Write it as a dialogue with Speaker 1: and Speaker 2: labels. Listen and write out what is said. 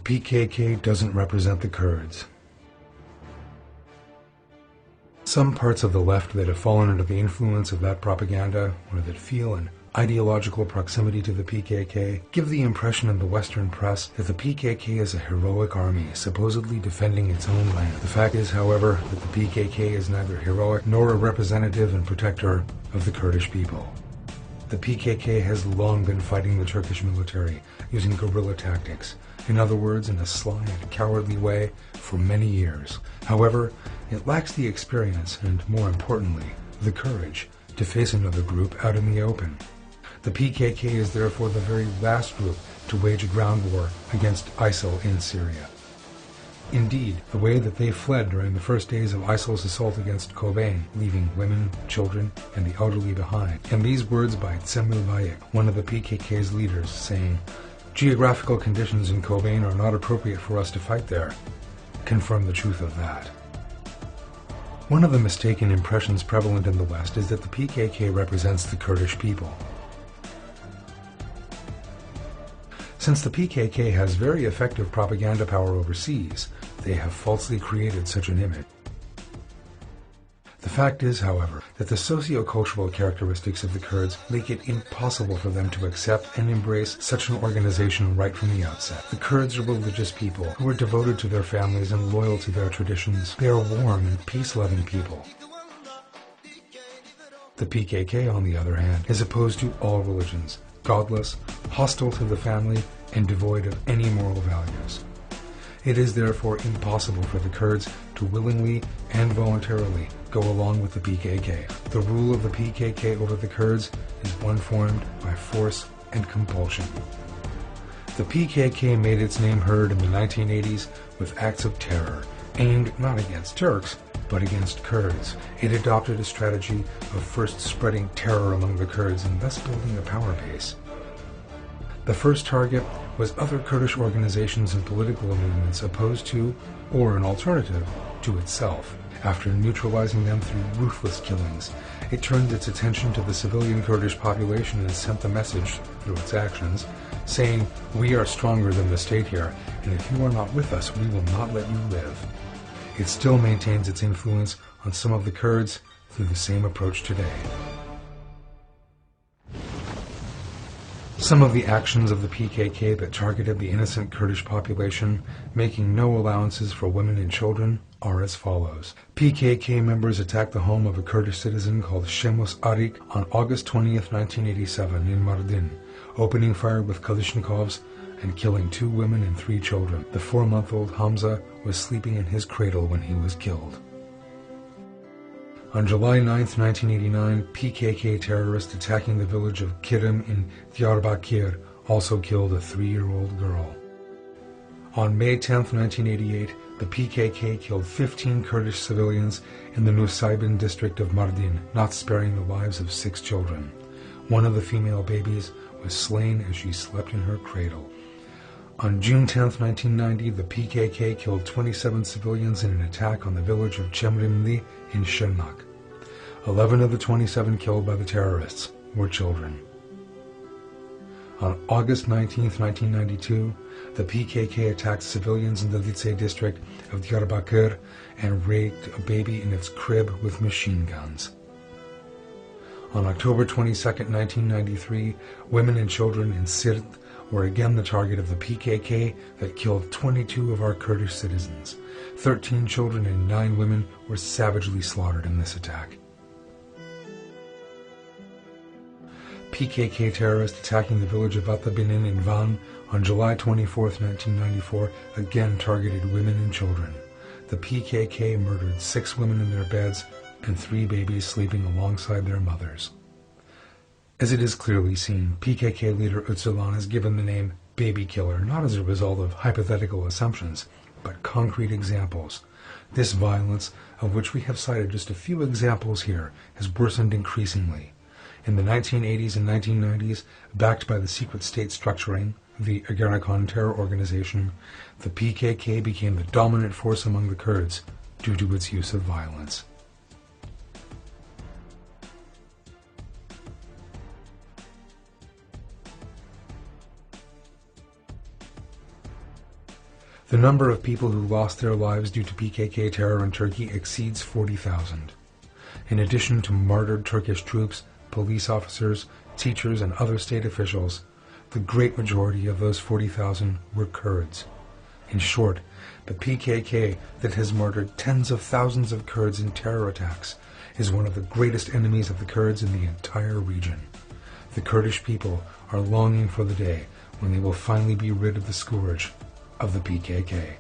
Speaker 1: PKK doesn't represent the Kurds. Some parts of the left that have fallen under the influence of that propaganda, or that feel an ideological proximity to the PKK, give the impression in the Western press that the PKK is a heroic army supposedly defending its own land. The fact is, however, that the PKK is neither heroic nor a representative and protector of the Kurdish people. The PKK has long been fighting the Turkish military using guerrilla tactics, in other words, in a sly and cowardly way, for many years. However, it lacks the experience and, more importantly, the courage to face another group out in the open. The PKK is therefore the very last group to wage a ground war against ISIL in Syria. Indeed, the way that they fled during the first days of ISIL's assault against Kobane, leaving women, children, and the elderly behind, and these words by Cemil Bayek, one of the PKK's leaders, saying, "Geographical conditions in Kobane are not appropriate for us to fight there," confirm the truth of that. One of the mistaken impressions prevalent in the West is that the PKK represents the Kurdish people. Since the PKK has very effective propaganda power overseas, they have falsely created such an image. The fact is, however, that the socio-cultural characteristics of the Kurds make it impossible for them to accept and embrace such an organization right from the outset. The Kurds are religious people who are devoted to their families and loyal to their traditions. They are warm and peace-loving people. The PKK, on the other hand, is opposed to all religions, godless, hostile to the family, and devoid of any moral values. It is therefore impossible for the Kurds to willingly and voluntarily go along with the PKK. The rule of the PKK over the Kurds is one formed by force and compulsion. The PKK made its name heard in the 1980s with acts of terror, aimed not against Turks, but against Kurds. It adopted a strategy of first spreading terror among the Kurds and thus building a power base. The first target was other Kurdish organizations and political movements opposed to, or an alternative, to itself. After neutralizing them through ruthless killings, it turned its attention to the civilian Kurdish population and sent the message, through its actions, saying, "We are stronger than the state here, and if you are not with us, we will not let you live." It still maintains its influence on some of the Kurds through the same approach today. Some of the actions of the PKK that targeted the innocent Kurdish population, making no allowances for women and children, are as follows. PKK members attacked the home of a Kurdish citizen called Shemus Arik on August 20th, 1987 in Mardin, opening fire with Kalashnikovs and killing 2 women and 3 children. The 4-month-old Hamza was sleeping in his cradle when he was killed. On July 9th, 1989, PKK terrorists attacking the village of Kirim in Diyarbakir also killed a 3-year-old girl. On May 10th, 1988, the PKK killed 15 Kurdish civilians in the Nusaybin district of Mardin, not sparing the lives of 6 children. One of the female babies was slain as she slept in her cradle. On June 10th, 1990, the PKK killed 27 civilians in an attack on the village of Chemrimli in Shirnak. 11 of the 27 killed by the terrorists were children. On August 19th, 1992, the PKK attacked civilians in the Litsey district of Diyarbakir and raped a baby in its crib with machine guns. On October 22nd, 1993, women and children in Sirt were again the target of the PKK that killed 22 of our Kurdish citizens. 13 children and 9 women were savagely slaughtered in this attack. PKK terrorists attacking the village of Atabinin in Van on July 24, 1994, again targeted women and children. The PKK murdered 6 women in their beds and 3 babies sleeping alongside their mothers. As it is clearly seen, PKK leader Öcalan is given the name Baby Killer not as a result of hypothetical assumptions, but concrete examples. This violence, of which we have cited just a few examples here, has worsened increasingly. In the 1980s and 1990s, backed by the secret state structuring, the Ergenekon terror organization, the PKK became the dominant force among the Kurds due to its use of violence. The number of people who lost their lives due to PKK terror in Turkey exceeds 40,000. In addition to martyred Turkish troops, police officers, teachers, and other state officials, the great majority of those 40,000 were Kurds. In short, the PKK that has murdered tens of thousands of Kurds in terror attacks is one of the greatest enemies of the Kurds in the entire region. The Kurdish people are longing for the day when they will finally be rid of the scourge of the PKK.